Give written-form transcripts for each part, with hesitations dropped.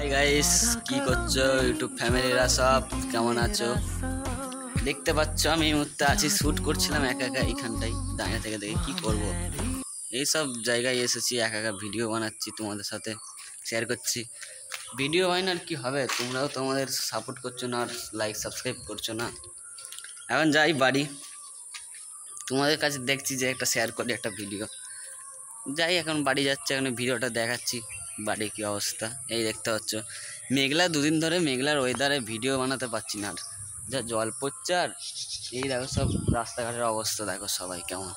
Hi guys, কি করছো YouTube ফ্যামিলিরা? সব কেমন আছো? দেখতে পাচ্ছ আমি এই মুহূর্তে আছি, শ্যুট করছিলাম একা একা এইখানটাই দাঁড়িয়ে থেকে দেখে কি করব। এই সব জায়গায় এসেছি, একা একা ভিডিও বানাচ্ছি, তোমাদের সাথে শেয়ার করছি। ভিডিও বানানোর কি হবে, তোমরাও তোমাদের সাপোর্ট করছো না আর লাইক সাবস্ক্রাইব করছো না। এখন যাই বাড়ি, তোমাদের কাছে দেখছি যে একটা শেয়ার করি একটা ভিডিও। যাই এখন বাড়ি যাচ্ছে, এখন ভিডিওটা দেখাচ্ছি বাড়ি কি অবস্থা। এই দেখতে পাচ্ছ মেঘলা, দুদিন ধরে মেঘলার ওয়েদারে ভিডিও বানাতে পারছি না, আর যা জল পড়ছে। আর এই দেখো সব রাস্তাঘাটের অবস্থা দেখো, সবাই কেমন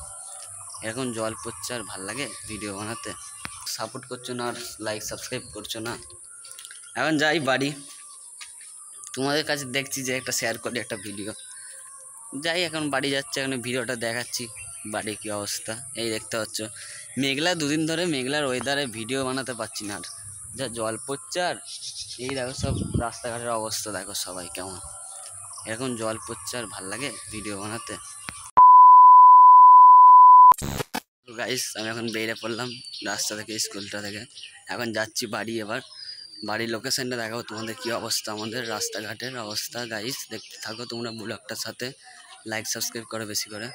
এরকম জল পড়ছে, আর ভাল লাগে ভিডিও বানাতে। সাপোর্ট করছো না আর লাইক সাবস্ক্রাইব করছো না। এখন যাই বাড়ি, তোমাদের কাছে দেখছি যে একটা শেয়ার করি একটা ভিডিও। যাই এখন বাড়ি যাচ্ছে, এখন ভিডিওটা দেখাচ্ছি বাড়ি কি অবস্থা। এই দেখতে পাচ্ছ মেঘলা, দুদিন ধরে মেঘলার ওয়েদারে ভিডিও বানাতে পারছি না, আর যা জল পড়ছে। আর এই দেখো সব রাস্তাঘাটের অবস্থা দেখো, সবাই কেমন এরকম জল পড়ছে, আর ভাল লাগে ভিডিও বানাতে। গাইস আমি এখন বেরিয়ে পড়লাম রাস্তা থেকে, স্কুলটা থেকে। এখন যাচ্ছি বাড়ি। এবার বাড়ির লোকেশনটা দেখাবো তোমাদের কি অবস্থা, আমাদের রাস্তাঘাটের অবস্থা। গাইস দেখতে থাকো তোমরা ব্লগটার সাথে, লাইক সাবস্ক্রাইব করো বেশি করে।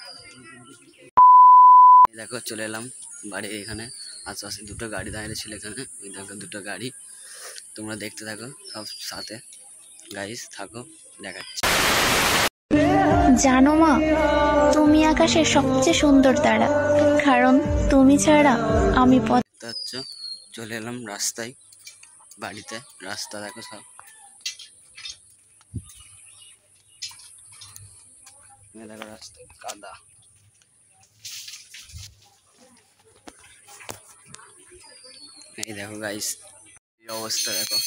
দেখো চলে এলাম বাড়ি, এখানে আশেপাশে দুটো গাড়ি দাঁড়িয়ে ছিল এখানে, ওই দেখো দুটো গাড়ি, তোমরা দেখতে থাকো সব সাথে। গাইস থাকো, দেখাচ্ছি। জানো মা, তুমি আকাশের সবচেয়ে সুন্দর তারা, কারণ তুমি ছাড়া আমি পথ। চলে এলাম রাস্তায়, বাড়িতে রাস্তা দেখো সব। দেখো রাস্তায় কাদা। এই দেখো গাইস এই অবস্থা দেখো,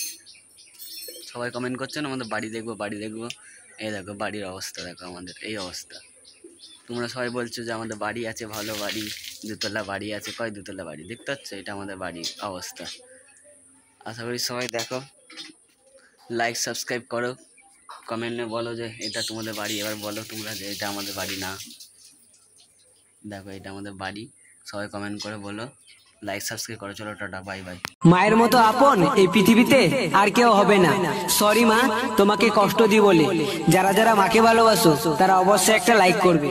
সবাই কমেন্ট করছেন আমাদের বাড়ি দেখবো বাড়ি দেখবো। এই দেখো বাড়ির অবস্থা দেখো, আমাদের এই অবস্থা। তোমরা সবাই বলছো যে আমাদের বাড়ি আছে, ভালো বাড়ি, দুতলা বাড়ি আছে। কয় দুতলা বাড়ি? দেখতে পাচ্ছ এটা আমাদের বাড়ির অবস্থা। আশা করি সবাই দেখো, লাইক সাবস্ক্রাইব করো, কমেন্টে বলো যে এটা তোমাদের বাড়ি। এবার বলো তোমরা যে এটা আমাদের বাড়ি না। দেখো এটা আমাদের বাড়ি, সবাই কমেন্ট করে বলো, লাইক সাবস্ক্রাইব করো। চলো টাটা, বাই বাই। মায়ের মতো আপন এই পৃথিবীতে আর কেউ হবে না। সরি মা, তোমাকে কষ্ট দিই বলে। যারা যারা মাকে ভালোবাসো তারা অবশ্যই একটা লাইক করবে।